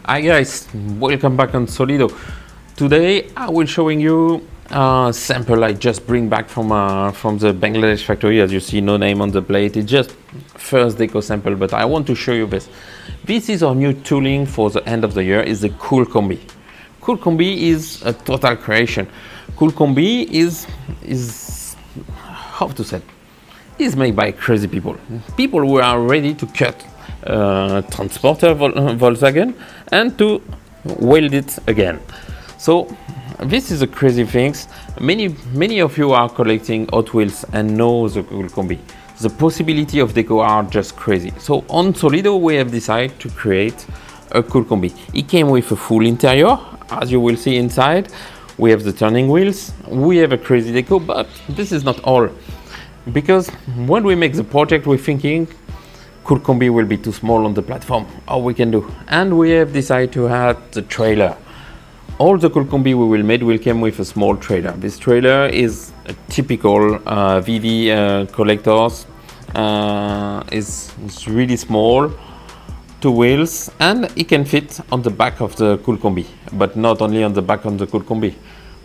Hi guys, welcome back on Solido. Today I will showing you a sample I just bring back from the Bangladesh factory. As you see, no name on the plate, it's just first deco sample, but I want to show you this. This is our new tooling for the end of the year, is the Kool Kombi. Kool Kombi is a total creation. Kool Kombi is how to say, is made by crazy people who are ready to cut transporter Volkswagen and to weld it again. So this is a crazy things. Many of you are collecting Hot Wheels and know the Kool Kombi. The possibility of deco are just crazy. So on Solido we have decided to create a Kool Kombi. It came with a full interior, as you will see inside. We have the turning wheels, we have a crazy deco, but this is not all. Because when we make the project, we're thinking Kool Kombi will be too small on the platform. How we can do? And we have decided to add the trailer. All the Kool Kombi we will make will come with a small trailer. This trailer is a typical VV collectors. It's really small, 2 wheels, and it can fit on the back of the Kool Kombi. But not only on the back of the Kool Kombi.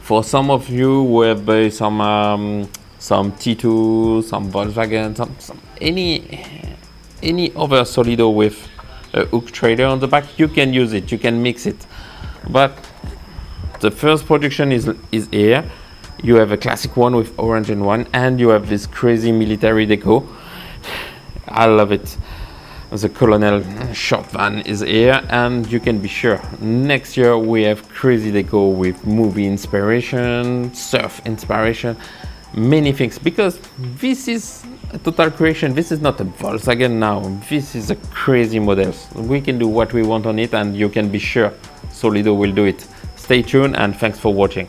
For some of you who have some T2, some Volkswagen, any other Solido with a hook trailer on the back, you can use it, you can mix it. But the first production is here. You have a classic one with orange and one, and you have this crazy military deco. I love it. The Colonel short van is here, and you can be sure next year we have crazy deco with movie inspiration, surf inspiration, many things, because this is a total creation. This is not a Volkswagen now, this is a crazy model. We can do what we want on it, and you can be sure Solido will do it. Stay tuned and thanks for watching.